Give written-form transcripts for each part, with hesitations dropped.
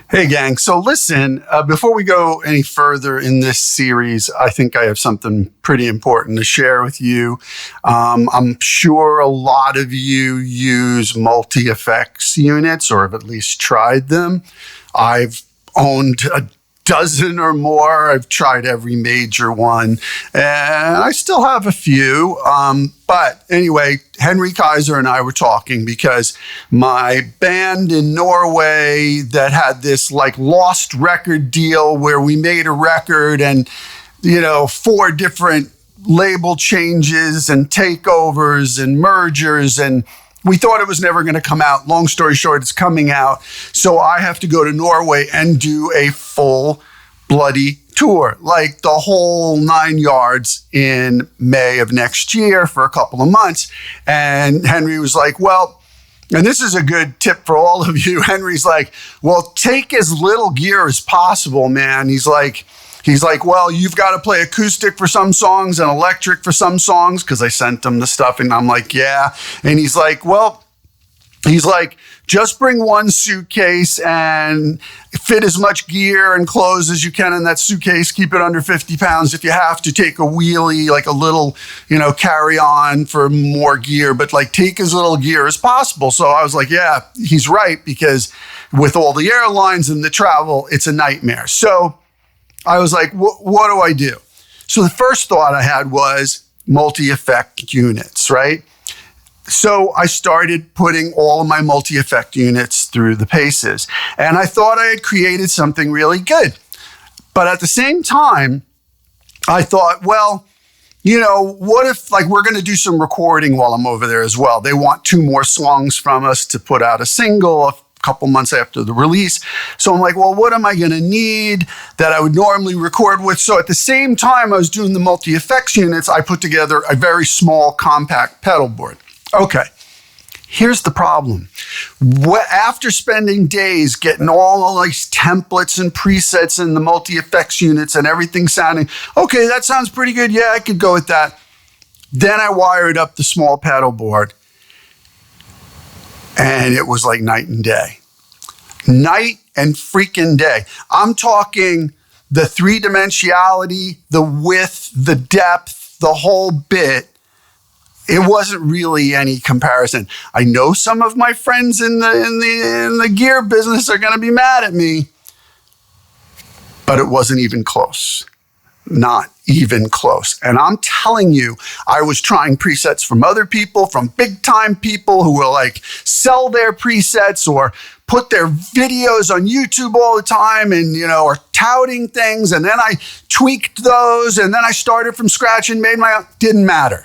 Hey, gang. So listen, before we go any further in this series, I think I have something pretty important to share with you. I'm sure a lot of you use multi-effects units or have at least tried them. I've owned a dozen or more. I've tried every major one, and I still have a few. But anyway, Henry Kaiser and I were talking because my band in Norway that had this like lost record deal where we made a record and, 4 different label changes and takeovers and mergers, and we thought it was never going to come out. Long story short, it's coming out. So I have to go to Norway and do a full bloody tour, like the whole 9 yards in May of next year for a couple of months. And Henry was like, well, and this is a good tip for all of you. Henry's like, well, take as little gear as possible, man. He's like, well, you've got to play acoustic for some songs and electric for some songs, because I sent him the stuff and I'm like, yeah. And he's like, just bring one suitcase and fit as much gear and clothes as you can in that suitcase. Keep it under 50 pounds. If you have to, take a wheelie, like a little, carry on for more gear, but like take as little gear as possible. So I was like, yeah, he's right, because with all the airlines and the travel, it's a nightmare. So I was like, what do I do? So the first thought I had was multi-effect units, right? So I started putting all of my multi-effect units through the paces, and I thought I had created something really good. But at the same time, I thought, well, what if we're going to do some recording while I'm over there as well? They want 2 more songs from us to put out a single a couple months after the release. So I'm like, well, what am I going to need that I would normally record with? So at the same time I was doing the multi-effects units, I put together a very small compact pedal board. Okay, here's the problem. After spending days getting all these templates and presets and the multi-effects units and everything sounding, okay, that sounds pretty good. Yeah, I could go with that. Then I wired up the small pedal board, and it was like night and day. Night and freaking day. I'm talking the 3-dimensionality, the width, the depth, the whole bit. It wasn't really any comparison. I know some of my friends in the gear business are going to be mad at me, but it wasn't even close. Not even close. And I'm telling you, I was trying presets from other people, from big time people who will sell their presets or put their videos on YouTube all the time and, are touting things. And then I tweaked those, and then I started from scratch and made my own. Didn't matter.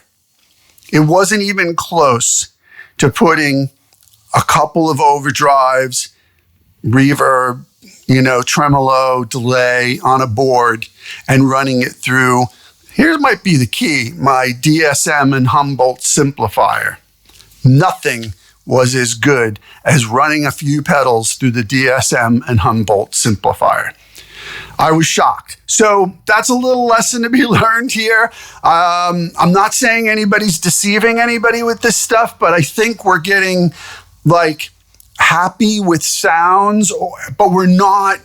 It wasn't even close to putting a couple of overdrives, reverb, tremolo, delay on a board and running it through. Here might be the key, my DSM and Humboldt simplifier. Nothing was as good as running a few pedals through the DSM and Humboldt simplifier. I was shocked. So that's a little lesson to be learned here. I'm not saying anybody's deceiving anybody with this stuff, but I think we're getting happy with sounds, but we're not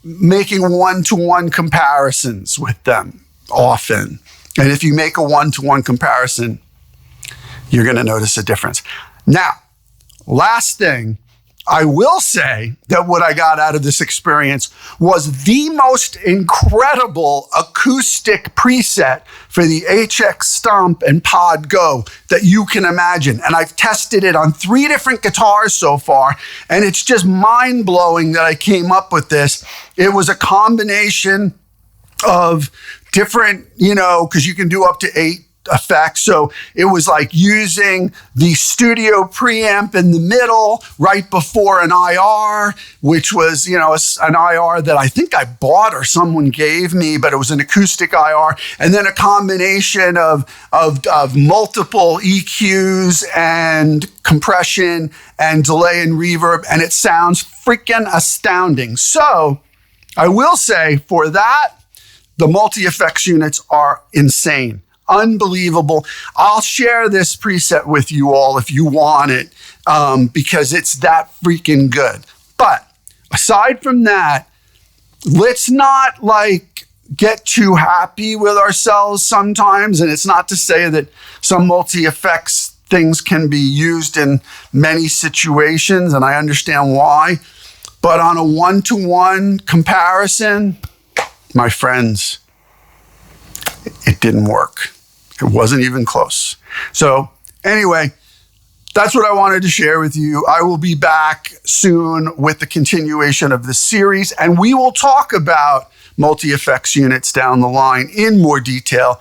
making one-to-one comparisons with them often. And if you make a one-to-one comparison, you're going to notice a difference. Now, last thing, I will say that what I got out of this experience was the most incredible acoustic preset for the HX Stomp and Pod Go that you can imagine. And I've tested it on 3 different guitars so far, and it's just mind-blowing that I came up with this. It was a combination of different, because you can do up to 8 effects. So it was using the studio preamp in the middle right before an IR, which was, an IR that I think I bought or someone gave me, but it was an acoustic IR. And then a combination of multiple EQs and compression and delay and reverb. And it sounds freaking astounding. So I will say for that, the multi-effects units are insane. Unbelievable. I'll share this preset with you all if you want it, because it's that freaking good. But aside from that, let's not get too happy with ourselves sometimes. And it's not to say that some multi-effects things can be used in many situations, and I understand why. But on a one-to-one comparison, my friends, it didn't work. It wasn't even close. So anyway, that's what I wanted to share with you. I will be back soon with the continuation of this series, and we will talk about multi-effects units down the line in more detail.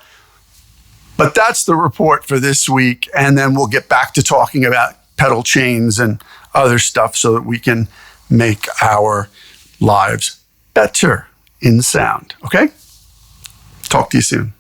But that's the report for this week, and then we'll get back to talking about pedal chains and other stuff so that we can make our lives better in sound. Okay? Talk to you soon.